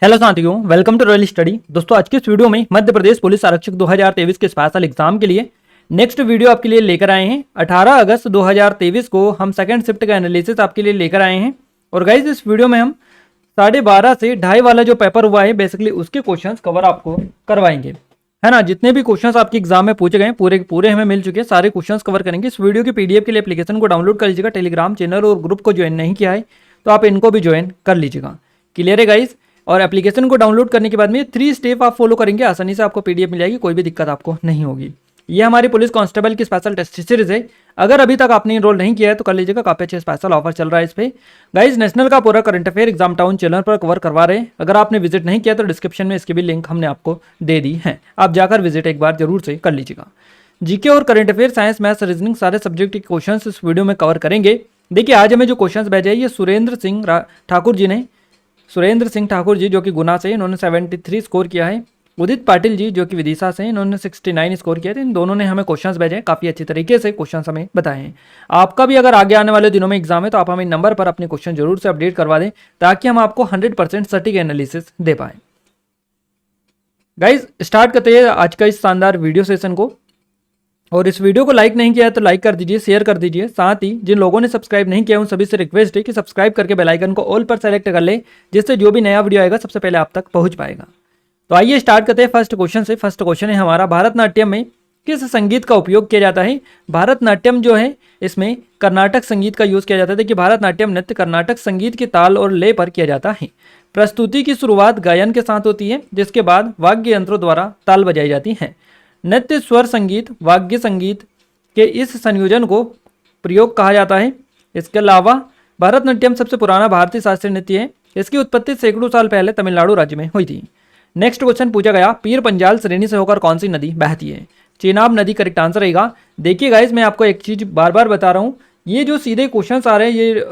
Hello साथियों, welcome to royal study. दोस्तों, आज के इस वीडियो में मध्य प्रदेश पुलिस आरक्षक 2023 के स्पेशल एग्जाम के लिए नेक्स्ट वीडियो आपके लिए लेकर आए हैं। 18 अगस्त 2023 को हम सेकंड शिफ्ट का एनालिसिस आपके लिए लेकर आए हैं। और गाइज, इस वीडियो में हम 12:30 से 2:30 वाला जो पेपर हुआ है बेसिकली उसके क्वेश्चंस कवर आपको करवाएंगे, है ना। जितने भी क्वेश्चंस आपके एग्जाम में पूछे गए पूरे पूरे हमें मिल चुके हैं, सारे क्वेश्चंस कवर करेंगे। इस वीडियो की पीडीएफ के लिए एप्लीकेशन को डाउनलोड कर लीजिएगा। टेलीग्राम चैनल और ग्रुप को ज्वाइन नहीं किया है तो आप इनको भी ज्वाइन कर लीजिएगा। क्लियर है गाइज। और एप्लीकेशन को डाउनलोड करने के बाद में 3 स्टेप आप फॉलो करेंगे, आसानी से आपको पीडीएफ मिल जाएगी, कोई भी दिक्कत आपको नहीं होगी। ये हमारी पुलिस कांस्टेबल की स्पेशल टेस्ट सीरीज है। अगर अभी तक आपने इनरोल नहीं किया है तो कर लीजिएगा, काफी अच्छा स्पेशल ऑफर चल रहा है इस पे। गाइज, नेशनल का पूरा current affair exam town channel पर कवर करवा रहे हैं। अगर आपने विजिट नहीं किया तो डिस्क्रिप्शन में इसकी भी लिंक हमने आपको दे दी है, आप जाकर विजिट एक बार जरूर से कर लीजिएगा। जीके और current affair, science, maths, reasoning सारे सब्जेक्ट के क्वेश्चन इस वीडियो में कवर करेंगे। देखिए, आज हमें जो क्वेश्चन भेजे हैं ये सुरेंद्र सिंह ठाकुर जी ने, सुरेंद्र सिंह ठाकुर जी जो कि गुना से, इन्होंने 73 स्कोर किया है। उदित पाटिल जी जो कि विदिशा से, इन्होंने 69 स्कोर किया था। इन दोनों ने हमें क्वेश्चंस भेजे हैं, काफ़ी अच्छी तरीके से क्वेश्चंस हमें बताए हैं। आपका भी अगर आगे आने वाले दिनों में एग्जाम है तो आप हमें नंबर पर अपने क्वेश्चन जरूर से अपडेट करवा दें ताकि हम आपको 100% सटीक एनालिसिस दे पाएँ। गाइज, स्टार्ट करते हैं आज का इस शानदार वीडियो सेशन को। और इस वीडियो को लाइक नहीं किया है तो लाइक कर दीजिए, शेयर कर दीजिए। साथ ही जिन लोगों ने सब्सक्राइब नहीं किया उन सभी से रिक्वेस्ट है कि सब्सक्राइब करके बेल आइकन को ऑल पर सेलेक्ट कर ले, जिससे जो भी नया वीडियो आएगा सबसे पहले आप तक पहुंच पाएगा। तो आइए स्टार्ट करते हैं फर्स्ट क्वेश्चन से। फर्स्ट क्वेश्चन है हमारा, भारतनाट्यम में किस संगीत का उपयोग किया जाता है। भारतनाट्यम जो है इसमें कर्नाटक संगीत का यूज किया जाता है। देखिए, भारतनाट्यम नृत्य कर्नाटक संगीत के ताल और लय पर किया जाता है। प्रस्तुति की शुरुआत गायन के साथ होती है, जिसके बाद वाद्य यंत्रों द्वारा ताल बजाई जाती है। नृत्य, स्वर संगीत, वाद्य संगीत के इस संयोजन को प्रयोग कहा जाता है। इसके अलावा भारतनाट्यम सबसे पुराना भारतीय शास्त्रीय नृत्य है। इसकी उत्पत्ति सैकड़ों साल पहले तमिलनाडु राज्य में हुई थी। नेक्स्ट क्वेश्चन पूछा गया, पीर पंजाल श्रेणी से होकर कौन सी नदी बहती है। चेनाब नदी करेक्ट आंसर रहेगा। देखिए गाइस, मैं आपको एक चीज बार बार बता रहा हूँ, ये जो सीधे क्वेश्चन आ रहे हैं ये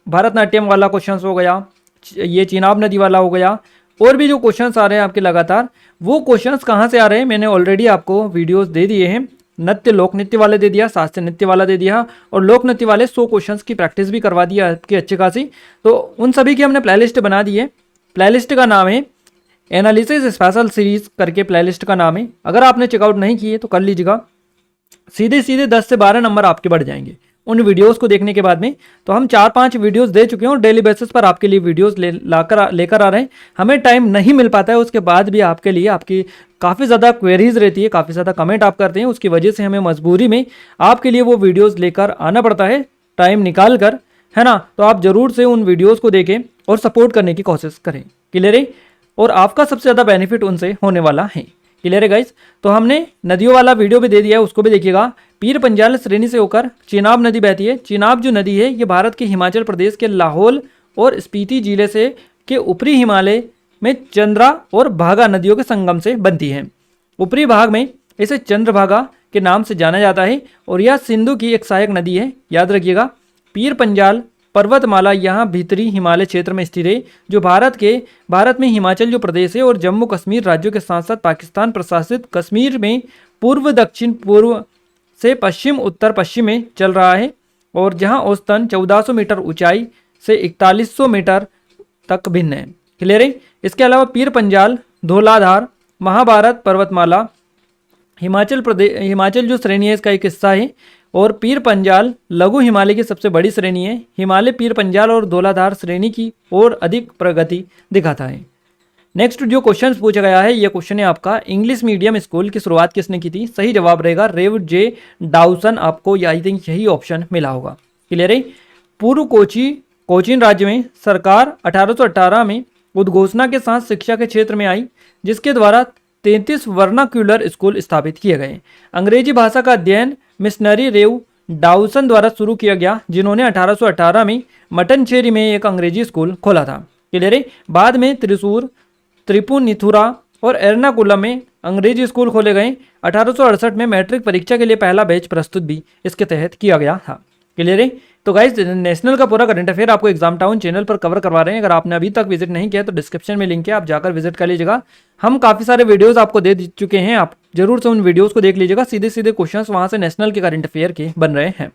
भारतनाट्यम वाला क्वेश्चन हो गया, ये चेनाब नदी वाला हो गया, और भी जो क्वेश्चंस आ रहे हैं आपके लगातार, वो क्वेश्चंस कहाँ से आ रहे हैं मैंने ऑलरेडी आपको वीडियोस दे दिए हैं। नृत्य लोक नृत्य वाले दे दिया, शास्त्रीय नृत्य वाला दे दिया, और लोक नृत्य वाले 100 क्वेश्चंस की प्रैक्टिस भी करवा दिया आपकी अच्छी खासी। तो उन सभी की हमने प्लेलिस्ट बना दी है। प्लेलिस्ट का नाम है एनालिसिस स्पेशल सीरीज करके, प्लेलिस्ट का नाम है। अगर आपने चेकआउट नहीं किए तो कर लीजिएगा, सीधे सीधे 10 से 12 नंबर आपके बढ़ जाएंगे उन वीडियोस को देखने के बाद में। तो हम 4-5 वीडियोस दे चुके हैं और डेली बेसिस पर आपके लिए वीडियोस लेकर आ रहे हैं। हमें टाइम नहीं मिल पाता है, उसके बाद भी आपके लिए आपकी काफ़ी ज़्यादा क्वेरीज रहती है, काफ़ी ज़्यादा कमेंट आप करते हैं, उसकी वजह से हमें मजबूरी में आपके लिए वो वीडियोज़ लेकर आना पड़ता है टाइम निकाल कर, है ना। तो आप ज़रूर से उन वीडियोज़ को देखें और सपोर्ट करने की कोशिश करें। क्लियर है। और आपका सबसे ज़्यादा बेनिफिट उनसे होने वाला है। क्लियर है गाइस। तो हमने नदियों वाला वीडियो भी दे दिया है, उसको भी देखिएगा। पीर पंजाल श्रेणी से होकर चेनाब नदी बहती है। चेनाब जो नदी है ये भारत के हिमाचल प्रदेश के लाहौल और स्पीति जिले से के ऊपरी हिमालय में चंद्रा और भागा नदियों के संगम से बनती है। ऊपरी भाग में इसे चंद्रभागा के नाम से जाना जाता है और यह सिंधु की एक सहायक नदी है, याद रखिएगा। पीर पंजाल पर्वतमाला यहाँ भीतरी हिमालय क्षेत्र में स्थित है, जो भारत में हिमाचल जो प्रदेश है और जम्मू कश्मीर राज्यों के साथ साथ पाकिस्तान प्रशासित कश्मीर में पूर्व दक्षिण पूर्व से पश्चिम उत्तर पश्चिम में चल रहा है, और जहाँ औसतन 1400 मीटर ऊंचाई से 4100 मीटर तक भिन्न है। क्लियर है। इसके अलावा पीर पंजाल, धौलाधार, महाभारत पर्वतमाला, हिमाचल जो श्रेणी है इसका एक हिस्सा है, और पीर पंजाल लघु हिमालय की सबसे बड़ी श्रेणी है। हिमालय पीर पंजाल और धौलाधार श्रेणी की और अधिक प्रगति दिखाता है। नेक्स्ट जो क्वेश्चन पूछा गया है ये क्वेश्चन है आपका, इंग्लिश मीडियम स्कूल की शुरुआत किसने की थी। सही जवाब रहेगा रेव जे डाउसन। आपको आई थिंक यही ऑप्शन मिला होगा। क्लियर है। पूर्व कोचीन राज्य में सरकार 1818 में उद्घोषणा के साथ शिक्षा के क्षेत्र में आई, जिसके द्वारा 33 वर्नाक्यूलर स्कूल स्थापित किए गए। अंग्रेजी भाषा का अध्ययन मिशनरी रेव डाउसन द्वारा शुरू किया गया, जिन्होंने 1818 में मटनचेरी में एक अंग्रेजी स्कूल खोला था। क्लियर है। बाद में त्रिशूर, त्रिपुनिथुरा और एर्नाकुलम में अंग्रेजी स्कूल खोले गए। 1868 में मैट्रिक परीक्षा के लिए पहला बैच प्रस्तुत भी इसके तहत किया गया था। क्लियर है। तो गाइस, नेशनल का पूरा करंट अफेयर आपको एग्जाम टाउन चैनल पर कवर करवा रहे हैं। अगर आपने अभी तक विजिट नहीं किया तो डिस्क्रिप्शन में लिंक है, आप जाकर विजिट कर लीजिएगा। हम काफ़ी सारे वीडियोस आपको दे चुके हैं, आप जरूर से उन वीडियोस को देख लीजिएगा। सीधे सीधे क्वेश्चंस वहां से नेशनल के करंट अफेयर के बन रहे हैं।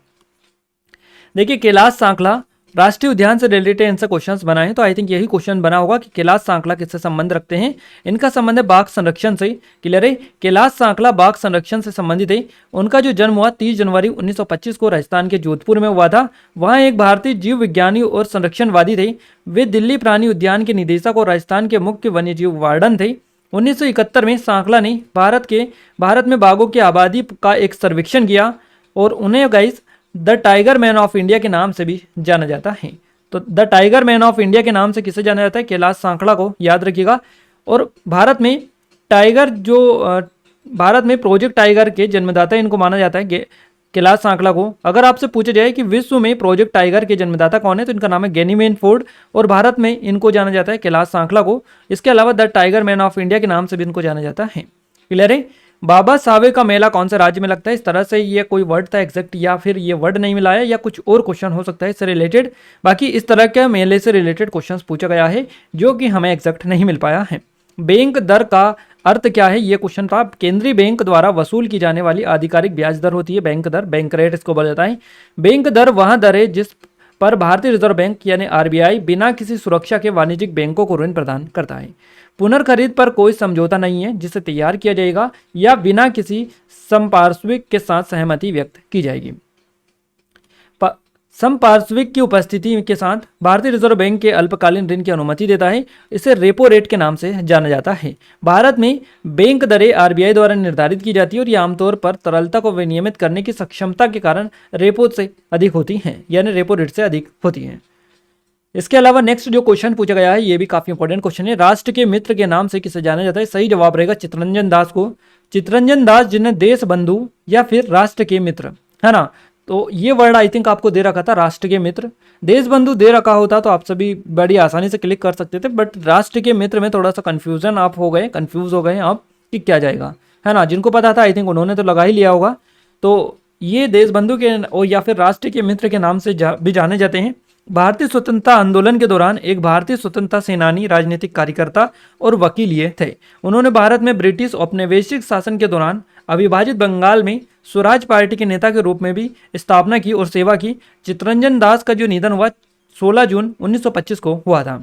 देखिए, कैलाश सांखला राष्ट्रीय उद्यान से रिलेटेड इनसे क्वेश्चंस बनाए हैं, तो आई थिंक यही क्वेश्चन बना होगा कि कैलाश सांकला किससे संबंध रखते हैं। इनका संबंध है बाघ संरक्षण से। क्लियर है, कैलाश सांकला बाघ संरक्षण से संबंधित है। उनका जो जन्म हुआ 30 जनवरी 1925 को राजस्थान के जोधपुर में हुआ था। वहाँ एक भारतीय जीव विज्ञानी और संरक्षणवादी थे। वे दिल्ली प्राणी उद्यान के निदेशक और राजस्थान के मुख्य वन्यजीव वार्डन थे। 1971 में सांकला ने भारत में बाघों की आबादी का एक सर्वेक्षण किया और उन्हें guys the tiger man of India के नाम से भी जाना जाता है। तो the tiger man of India के नाम से किसे जाना जाता है? कैलाश सांकला को, याद रखिएगा। और भारत में भारत में प्रोजेक्ट टाइगर के जन्मदाता इनको माना जाता है, कैलाश सांकला को। अगर आपसे पूछा जाए कि विश्व में प्रोजेक्ट टाइगर के जन्मदाता कौन है, तो इनका नाम है गैनीमेन फोर्ड, और भारत में इनको जाना जाता है कैलाश सांकला को। इसके अलावा the tiger man of India के नाम से भी इनको जाना जाता है। क्लियर है। बाबा सावे का मेला कौन से राज्य में लगता है? इस तरह से ये कोई वर्ड था एग्जैक्ट, या फिर ये वर्ड नहीं मिला है, या कुछ और क्वेश्चन हो सकता है इससे रिलेटेड। बाकी इस तरह के मेले से रिलेटेड क्वेश्चन पूछा गया है जो कि हमें एग्जैक्ट नहीं मिल पाया है। बैंक दर का अर्थ क्या है? ये क्वेश्चन था। केंद्रीय बैंक द्वारा वसूल की जाने वाली आधिकारिक ब्याज दर होती है बैंक दर, बैंक रेट इसको बोला जाता है। बैंक दर वह दर है जिस पर भारतीय रिजर्व बैंक यानी आरबीआई बिना किसी सुरक्षा के वाणिज्यिक बैंकों को ऋण प्रदान करता है। पुनर्खरीद पर कोई समझौता नहीं है जिसे तैयार किया जाएगा या बिना किसी संपार्श्विक के साथ सहमति व्यक्त की जाएगी। संपार्श्विक की उपस्थिति के साथ भारतीय रिजर्व बैंक के अल्पकालीन ऋण की अनुमति देता है। इसे रेपो रेट के नाम से जाना जाता है। भारत में बैंक दरें आरबीआई द्वारा निर्धारित की जाती है और ये आमतौर पर तरलता को विनियमित करने की सक्षमता के कारण रेपो से अधिक होती हैं, यानी रेपो रेट से अधिक होती हैं। इसके अलावा नेक्स्ट जो क्वेश्चन पूछा गया है ये भी काफी इंपॉर्टेंट क्वेश्चन है। राष्ट्र के मित्र के नाम से किसे जाना जाता है? सही जवाब रहेगा चित्तरंजन दास को। चित्तरंजन दास जिन्हें देश बंधु या फिर राष्ट्र के मित्र, है ना, तो ये वर्ड आई थिंक आपको दे रखा था, राष्ट्र के मित्र। देश बंधु दे रखा होता तो आप सभी बड़ी आसानी से क्लिक कर सकते थे, बट राष्ट्र के मित्र में थोड़ा सा कंफ्यूज हो गए आप कि क्या जाएगा, है ना। जिनको पता था आई थिंक उन्होंने तो लगा ही लिया होगा। तो ये देश बंधु के या फिर राष्ट्र के मित्र के नाम से भी जाने जाते हैं। भारतीय स्वतंत्रता आंदोलन के दौरान एक भारतीय स्वतंत्रता सेनानी, राजनीतिक कार्यकर्ता और वकील ये थे। उन्होंने भारत में ब्रिटिश औपनिवेशिक शासन के दौरान अविभाजित बंगाल में स्वराज पार्टी के नेता के रूप में भी स्थापना की और सेवा की। चित्तरंजन दास का जो निधन हुआ 16 जून 1925 को हुआ था।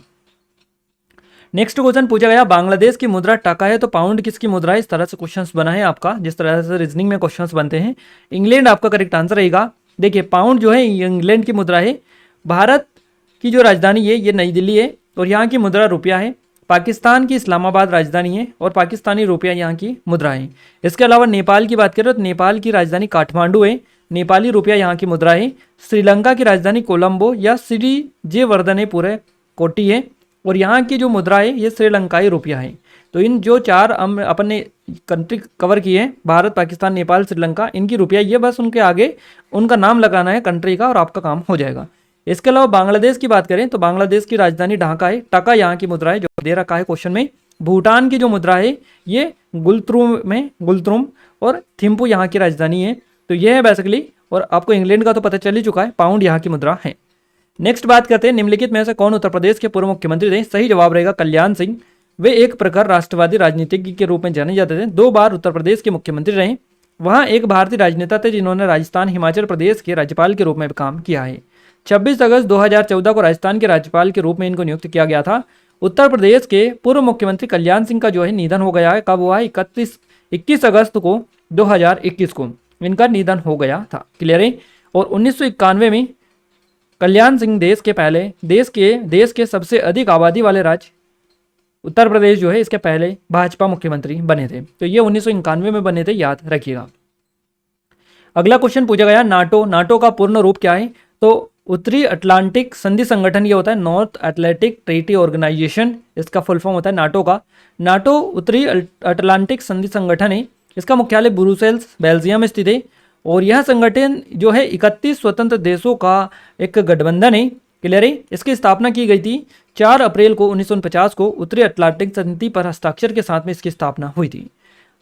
नेक्स्ट क्वेश्चन पूछा गया, बांग्लादेश की मुद्रा टका है तो पाउंड किसकी मुद्रा है? इस तरह से क्वेश्चंस बना है आपका, जिस तरह से रीजनिंग में क्वेश्चंस बनते हैं। इंग्लैंड आपका करेक्ट आंसर रहेगा। देखिए पाउंड जो है इंग्लैंड की मुद्रा है। भारत की जो राजधानी है ये नई दिल्ली है और यहाँ की मुद्रा रुपया है। पाकिस्तान की इस्लामाबाद राजधानी है और पाकिस्तानी रुपया यहाँ की मुद्रा है। इसके अलावा नेपाल की बात करें तो नेपाल की राजधानी काठमांडू है, नेपाली रुपया यहाँ की मुद्रा है। श्रीलंका की राजधानी कोलंबो या श्री जे वर्धनेपुरे कोटी है और यहाँ की जो मुद्रा है ये श्रीलंकाई रुपया है। तो इन जो चार अपने कंट्री कवर किए हैं, भारत, पाकिस्तान, नेपाल, श्रीलंका, इनकी रुपया, ये बस उनके आगे उनका नाम लगाना है कंट्री का और आपका काम हो जाएगा। इसके अलावा बांग्लादेश की बात करें तो बांग्लादेश की राजधानी ढाका है, टका यहाँ की मुद्रा है जो दे रखा है क्वेश्चन में। भूटान की जो मुद्रा है ये गुलत्रुम और थिम्पू यहाँ की राजधानी है। तो ये है बेसिकली, और आपको इंग्लैंड का तो पता चल ही चुका है, पाउंड यहाँ की मुद्रा है। नेक्स्ट बात करते हैं, निम्नलिखित में से कौन उत्तर प्रदेश के पूर्व मुख्यमंत्री थे? सही जवाब रहेगा कल्याण सिंह। वे एक प्रखर राष्ट्रवादी राजनीतिज्ञ के रूप में जाने जाते थे। 2 बार उत्तर प्रदेश के मुख्यमंत्री रहे। वहाँ एक भारतीय राजनेता थे जिन्होंने राजस्थान, हिमाचल प्रदेश के राज्यपाल के रूप में काम किया है। 26 अगस्त 2014 को राजस्थान के राज्यपाल के रूप में इनको नियुक्त किया गया था। उत्तर प्रदेश के पूर्व मुख्यमंत्री कल्याण सिंह का जो है निधन हो गया है। कब हुआ है? 21 अगस्त को 2021 को इनका निधन हो गया था। क्लियर है। और 1991 में कल्याण सिंह देश के सबसे अधिक आबादी वाले राज्य उत्तर प्रदेश जो है इसके पहले भाजपा मुख्यमंत्री बने थे। तो ये 1991 में बने थे, याद रखिएगा। अगला क्वेश्चन पूछा गया, नाटो का पूर्ण रूप क्या है? तो उत्तरी अटलांटिक संधि संगठन ये होता है, नॉर्थ अटलांटिक ट्रीटी ऑर्गेनाइजेशन, इसका फुल फॉर्म होता है नाटो का। नाटो उत्तरी अटलांटिक संधि संगठन है। इसका मुख्यालय ब्रुसेल्स, बेल्जियम में स्थित है और यह संगठन जो है 31 स्वतंत्र देशों का एक गठबंधन है। क्लियर है। इसकी स्थापना की गई थी 4 अप्रैल को 1949 को उत्तरी अटलांटिक संधि पर हस्ताक्षर के साथ में इसकी स्थापना हुई थी।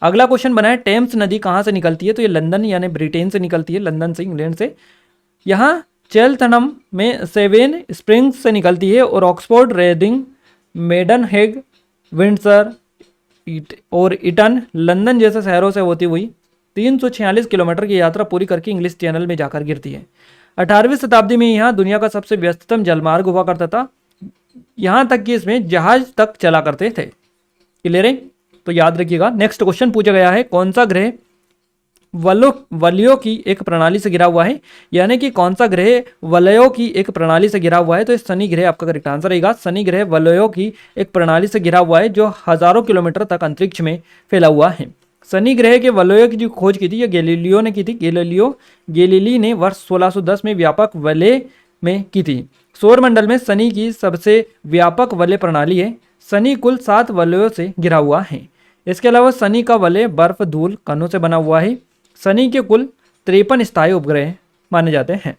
अगला क्वेश्चन बना है, टेम्स नदी कहाँ से निकलती है? तो ये लंदन यानी ब्रिटेन से निकलती है, लंदन से, इंग्लैंड से। यहाँ चेल्थनम में सेवेन स्प्रिंग्स से निकलती है और ऑक्सफोर्ड, रेडिंग, मेडनहेग, विंडसर और ईटन, लंदन जैसे शहरों से होती हुई 346 किलोमीटर की यात्रा पूरी करके इंग्लिश चैनल में जाकर गिरती है। 18वीं शताब्दी में यहाँ दुनिया का सबसे व्यस्ततम जलमार्ग हुआ करता था, यहाँ तक कि इसमें जहाज तक चला करते थे। क्लियर है? तो याद रखिएगा। नेक्स्ट क्वेश्चन पूछा गया है, कौन सा ग्रह वलयों की एक प्रणाली से घिरा हुआ है? यानी कि कौन सा ग्रह वलयों की एक प्रणाली से घिरा हुआ है? तो शनि ग्रह आपका करेक्ट आंसर रहेगा। शनि ग्रह वलयों की एक प्रणाली से घिरा हुआ है जो हजारों किलोमीटर तक अंतरिक्ष में फैला हुआ है। शनि ग्रह के वलयों की जो खोज की थी ये गैलीलियो ने की थी। गैलीली ने वर्ष 1610 में व्यापक वलय में की थी। सौरमंडल में शनि की सबसे व्यापक वलय प्रणाली है। शनि कुल 7 वलयों से घिरा हुआ है। इसके अलावा शनि का वलय बर्फ, धूल, कणों से बना हुआ है। शनि के कुल 53 स्थायी उपग्रह माने जाते हैं।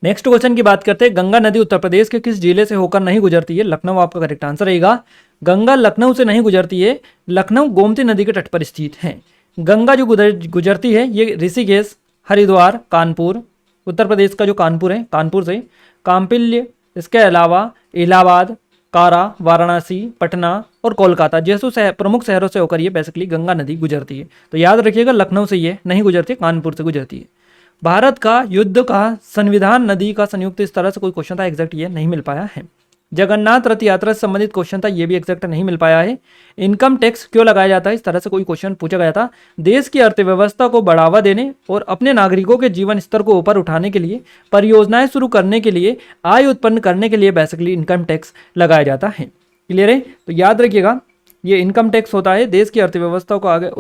नेक्स्ट क्वेश्चन की बात करते हैं, गंगा नदी उत्तर प्रदेश के किस जिले से होकर नहीं गुजरती है? लखनऊ आपका करेक्ट आंसर रहेगा। गंगा लखनऊ से नहीं गुजरती है। लखनऊ गोमती नदी के तट पर स्थित है। गंगा जो गुजरती है ये ऋषिकेश, हरिद्वार, कानपुर, उत्तर प्रदेश का जो कानपुर है, कानपुर से काम्पिल्य, इसके अलावा इलाहाबाद, कारा, वाराणसी, पटना और कोलकाता जैसे प्रमुख शहरों से होकर ये बेसिकली गंगा नदी गुजरती है। तो याद रखिएगा लखनऊ से ये नहीं गुजरती, कानपुर से गुजरती है। भारत का युद्ध का संविधान नदी का संयुक्त, इस तरह से कोई क्वेश्चन था, एग्जैक्ट ये नहीं मिल पाया है। जगन्नाथ रथ यात्रा से संबंधित क्वेश्चन था, ये भी एग्जैक्ट नहीं मिल पाया है। इनकम टैक्स क्यों लगाया जाता है? इस तरह से कोई क्वेश्चन पूछा गया था। देश की अर्थव्यवस्था को बढ़ावा देने और अपने नागरिकों के जीवन स्तर को ऊपर उठाने के लिए, परियोजनाएं शुरू करने के लिए, आय उत्पन्न करने के लिए बेसिकली इनकम टैक्स लगाया जाता है। क्लियर है? तो याद रखिएगा ये इनकम टैक्स होता है देश की अर्थव्यवस्था को आगे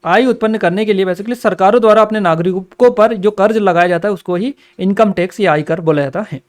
आय उत्पन्न करने के लिए बेसिकली सरकारों द्वारा अपने नागरिकों पर जो कर्ज लगाया जाता है उसको ही इनकम टैक्स या आयकर बोला जाता है।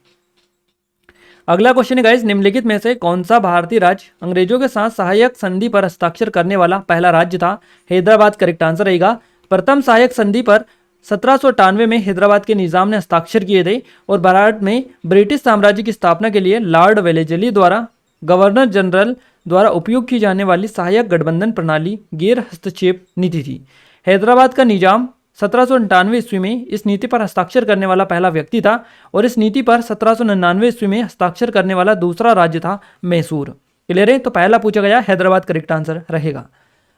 अगला क्वेश्चन है गाइस, निम्नलिखित में से कौन सा भारतीय राज्य अंग्रेजों के साथ सहायक संधि पर हस्ताक्षर करने वाला पहला राज्य था? हैदराबाद करेक्ट आंसर रहेगा। प्रथम सहायक संधि पर 1798 में हैदराबाद के निजाम ने हस्ताक्षर किए थे और भारत में ब्रिटिश साम्राज्य की स्थापना के लिए लॉर्ड वेलेस्ली द्वारा गवर्नर जनरल द्वारा उपयोग की जाने वाली सहायक गठबंधन प्रणाली गैर हस्तक्षेप नीति थी। हैदराबाद का निजाम 1798 ईस्वी में इस नीति पर हस्ताक्षर करने वाला पहला व्यक्ति था और इस नीति पर 1799 ईस्वी में हस्ताक्षर करने वाला दूसरा राज्य था मैसूर। क्लियर है? तो पहला पूछा गया हैदराबाद करेक्ट आंसर रहेगा।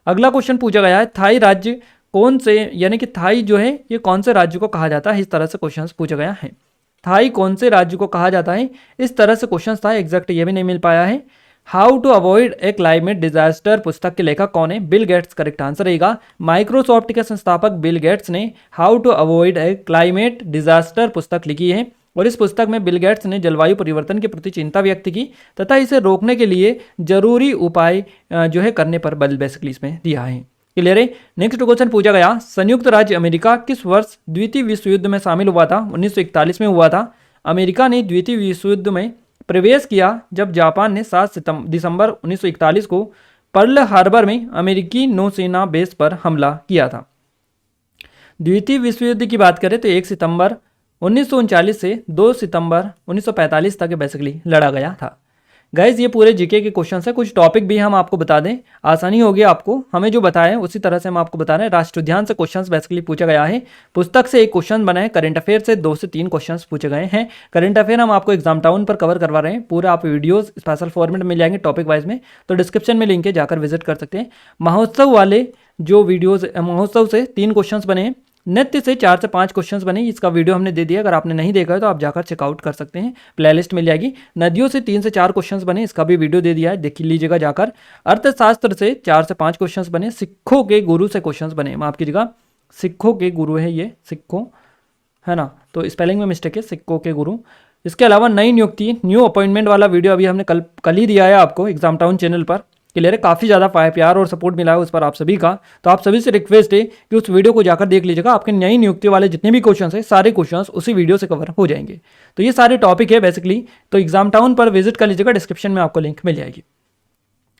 अगला क्वेश्चन पूछा गया है, थाई राज्य कौन से, यानी कि थाई जो है ये कौन से राज्य को कहा जाता है? इस तरह से क्वेश्चन पूछा गया है। थाई कौन से राज्य को कहा जाता है? इस तरह से क्वेश्चन था, एग्जैक्ट ये भी नहीं मिल पाया है। How to avoid a climate disaster पुस्तक के लेखक कौन है? बिल गेट्स करेक्ट आंसर रहेगा। माइक्रोसॉफ्ट के संस्थापक बिल गेट्स ने how to avoid a climate disaster पुस्तक लिखी है और इस पुस्तक में बिल गेट्स ने जलवायु परिवर्तन के प्रति चिंता व्यक्त की तथा इसे रोकने के लिए जरूरी उपाय जो है करने पर बल बेसिकली इसमें दिया है। क्लियर है? नेक्स्ट क्वेश्चन पूछा गया, संयुक्त राज्य अमेरिका किस वर्ष द्वितीय विश्व युद्ध में शामिल हुआ था? 1941 में हुआ था। अमेरिका ने द्वितीय विश्व युद्ध में प्रवेश किया जब जापान ने 7 दिसंबर 1941 को पर्ल हार्बर में अमेरिकी नौसेना बेस पर हमला किया था। द्वितीय विश्व युद्ध की बात करें तो 1 सितंबर 1939 से 2 सितंबर 1945 तक बेसिकली लड़ा गया था। गाइज ये पूरे जीके के क्वेश्चन है, कुछ टॉपिक भी हम आपको बता दें, आसानी होगी आपको, हमें जो बताएं उसी तरह से हम आपको बता रहे हैं। राष्ट्रध्यान से क्वेश्चंस बेसिकली पूछा गया है, पुस्तक से एक क्वेश्चन बना है, करंट अफेयर से 2 से 3 क्वेश्चंस पूछे गए हैं। करंट अफेयर हम आपको एग्जाम टाउन पर कवर करवा रहे हैं, पूरा आप वीडियोस स्पेशल फॉर्मेट में मिल जाएंगे टॉपिक वाइज में, तो डिस्क्रिप्शन में लिंक है, जाकर विजिट कर सकते हैं। महोत्सव वाले जो वीडियोज, महोत्सव से 3 क्वेश्चन बने हैं, नृत्य से 4 से 5 क्वेश्चंस बने, इसका वीडियो हमने दे दिया, अगर आपने नहीं देखा है तो आप जाकर चेकआउट कर सकते हैं, प्लेलिस्ट मिल जाएगी। नदियों से 3 से 4 क्वेश्चंस बने, इसका भी वीडियो दे दिया है, देख लीजिएगा जाकर। अर्थशास्त्र से 4 से 5 क्वेश्चंस बने, सिखों के गुरु से क्वेश्चंस बने, माफ कीजिएगा सिखों के गुरु है ये, सिखों है ना, तो स्पेलिंग में मिस्टेक है, सिखों के गुरु। इसके अलावा नई नियुक्ति, न्यू अपॉइंटमेंट वाला वीडियो अभी हमने कल ही दिया है आपको एग्जाम टाउन चैनल पर। क्लियर है? काफ़ी ज़्यादा प्यार और सपोर्ट मिला है उस पर आप सभी का, तो आप सभी से रिक्वेस्ट है कि उस वीडियो को जाकर देख लीजिएगा। आपके नई नियुक्ति वाले जितने भी क्वेश्चंस हैं सारे क्वेश्चंस उसी वीडियो से कवर हो जाएंगे। तो ये सारे टॉपिक है बेसिकली, तो एग्जाम टाउन पर विजिट कर लीजिएगा, डिस्क्रिप्शन में आपको लिंक मिल जाएगी।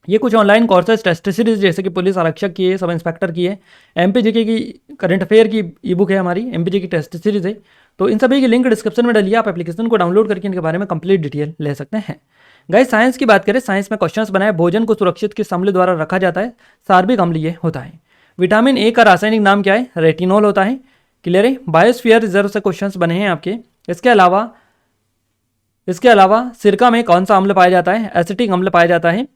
ये कुछ ऑनलाइन कोर्सेज टेस्ट सीरीज जैसे कि पुलिस आरक्षक की है, सब इंस्पेक्टर की है, एमपीजीके की करंट अफेयर की ई बुक है हमारी, एमपीजी की टेस्ट सीरीज है, तो इन सभी की लिंक डिस्क्रिप्शन में डालिए, आप एप्लीकेशन को डाउनलोड करके इनके बारे में कंप्लीट डिटेल ले सकते हैं। गाइस साइंस की बात करें, साइंस में क्वेश्चंस बनाए, भोजन को सुरक्षित किस अम्ल द्वारा रखा जाता है? सार्बिक अम्ल ये होता है। विटामिन ए का रासायनिक नाम क्या है? रेटिनॉल होता है। क्लियर है? बायोस्फीयर रिजर्व से क्वेश्चंस बने हैं आपके। इसके अलावा सिरका में कौन सा अम्ल पाया जाता है? एसिटिक अम्ल पाया जाता है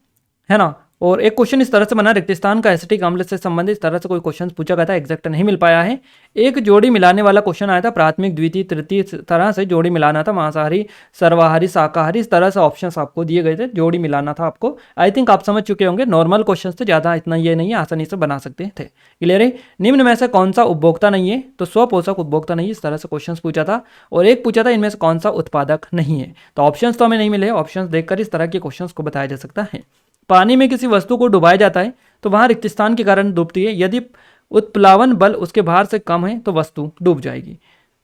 ना। और एक क्वेश्चन इस तरह से बना, रेगिस्तान का एसिटिक अम्ल से संबंधित इस तरह से कोई क्वेश्चन पूछा गया था, एग्जैक्ट नहीं मिल पाया है। एक जोड़ी मिलाने वाला क्वेश्चन आया था, प्राथमिक द्वितीय तृतीय तरह से जोड़ी मिलाना था, मांसाहारी सर्वाहारी शाकाहारी इस तरह से ऑप्शंस आपको दिए गए थे, जोड़ी मिलाना था आपको। आई थिंक आप समझ चुके होंगे, नॉर्मल क्वेश्चन थे, ज़्यादा इतना ये नहीं है, आसानी से बना सकते थे। क्लियर है। निम्न में से कौन सा उपभोक्ता नहीं है, तो स्वपोषक उपभोक्ता नहीं, इस तरह से क्वेश्चन पूछा था। और एक पूछा था इनमें से कौन सा उत्पादक नहीं है, तो ऑप्शंस तो हमें नहीं मिले, ऑप्शंस देखकर इस तरह के क्वेश्चंस को बताया जा सकता है। पानी में किसी वस्तु को डुबाया जाता है तो वहां रिक्तस्थान के कारण डूबती है, यदि उत्प्लावन बल उसके भार से कम है तो वस्तु डूब जाएगी।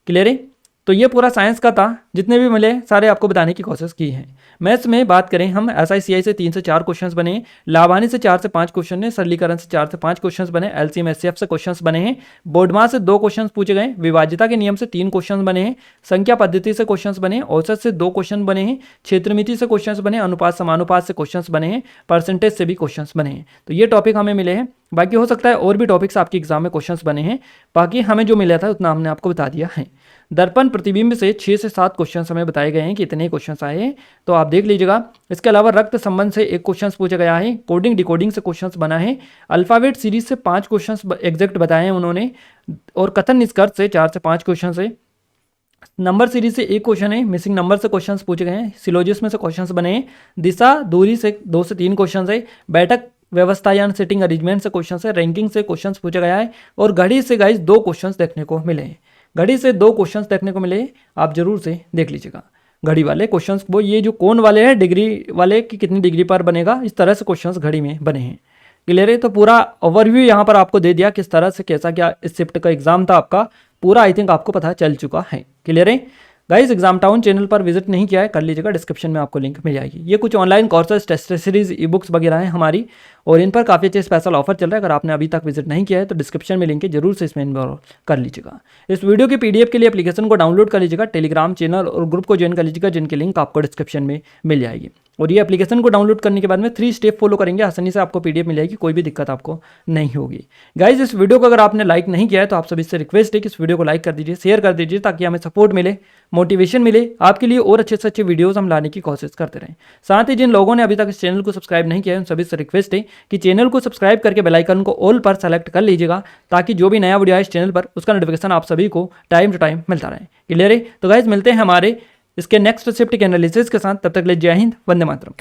क्लियर है। तो ये पूरा साइंस का था, जितने भी मिले सारे आपको बताने की कोशिश की है। मैथ्स में बात करें हम, SICI से 3 से 4 क्वेश्चंस बने हैं, लाभानी से 4 से 5 क्वेश्चन है, सरलीकरण से 4 से 5 क्वेश्चंस बने, LCM SCF से क्वेश्चंस बने हैं, बोर्डमास से 2 क्वेश्चंस पूछे गए, विभाज्यता के नियम से 3 क्वेश्चन बने हैं, संख्या पद्धति से क्वेश्चंस बने, औसत से 2 क्वेश्चन बने हैं, क्षेत्रमिति से क्वेश्चंस बने, अनुपात समानुपात से क्वेश्चंस बने हैं, परसेंटेज से भी क्वेश्चंस बने हैं। तो ये टॉपिक हमें मिले हैं, बाकी हो सकता है और भी टॉपिक्स आपके एग्जाम में क्वेश्चंस बने हैं, बाकी हमें जो मिला था उतना हमने आपको बता दिया है। दर्पण प्रतिबिंब से 6 से 7 क्वेश्चन हमें बताए गए हैं कि इतने क्वेश्चंस आए हैं, तो आप देख लीजिएगा। इसके अलावा रक्त संबंध से 1 क्वेश्चन पूछा गया है, कोडिंग डिकोडिंग से क्वेश्चंस बना है, अल्फाबेट सीरीज से 5 क्वेश्चन एग्जैक्ट बताए हैं उन्होंने, और कथन निष्कर्ष से 4 से 5 क्वेश्चन है, नंबर सीरीज से 1 क्वेश्चन है, मिसिंग नंबर से क्वेश्चंस पूछे गए हैं, सिलोजिस्म से क्वेश्चंस बने हैं, दिशा दूरी से 2 से 3 क्वेश्चन है, बैठक व्यवस्था यानी सिटिंग अरेंजमेंट से क्वेश्चन है, रैंकिंग से क्वेश्चंस पूछा गया है, और घड़ी से गाइस 2 क्वेश्चंस देखने को मिले हैं। घड़ी से 2 क्वेश्चंस देखने को मिले, आप जरूर से देख लीजिएगा। घड़ी वाले क्वेश्चंस, वो ये जो कोण वाले हैं डिग्री वाले कि कितनी डिग्री पर बनेगा, इस तरह से क्वेश्चंस घड़ी में बने हैं। क्लियर है। तो पूरा ओवरव्यू यहाँ पर आपको दे दिया, किस तरह से कैसा क्या इस शिफ्ट का एग्जाम था आपका, पूरा आई थिंक आपको पता चल चुका है। क्लियर है गाइस। एग्जाम टाउन चैनल पर विजिट नहीं किया है, कर लीजिएगा, डिस्क्रिप्शन में आपको लिंक मिल जाएगी। ये कुछ online courses, test series, e books वगैरह हैं हमारी, और इन पर काफ़ी अच्छे स्पेशल ऑफर चल रहा है। अगर आपने अभी तक विजिट नहीं किया है तो डिस्क्रिप्शन में लिंक है, जरूर से इसमें इनरोल कर लीजिएगा। इस वीडियो की PDF के लिए एप्लीकेशन को डाउनलोड कर लीजिएगा, टेलीग्राम चैनल और ग्रुप को ज्वाइन कर लीजिएगा, जिनकी लिंक आपको डिस्क्रिप्शन में मिल जाएगी। और ये एप्लीकेशन को डाउनलोड करने के बाद में 3 स्टेप फॉलो करेंगे, आसानी से आपको PDF मिल जाएगी, कोई भी दिक्कत आपको नहीं होगी। गाइज इस वीडियो को अगर आपने लाइक नहीं किया है तो आप सभी से रिक्वेस्ट है कि इस वीडियो को लाइक कर दीजिए, शेयर कर दीजिए, ताकि हमें सपोर्ट मिले, मोटिवेशन मिले, आपके लिए और अच्छे से अच्छे वीडियोस हम लाने की कोशिश करते रहें। साथ ही जिन लोगों ने अभी तक इस चैनल को सब्सक्राइब नहीं किया है उन सभी से रिक्वेस्ट है कि चैनल को सब्सक्राइब करके बेल आइकन को ऑल पर सेलेक्ट कर लीजिएगा, ताकि जो भी नया वीडियो आए इस चैनल पर उसका नोटिफिकेशन आप सभी को टाइम टू टाइम मिलता रहे। क्लियर है। तो गाइज मिलते हैं हमारे इसके नेक्स्ट शिफ्ट के एनालिसिस के साथ, तब तक ले जय हिंद, वंदे मातरम।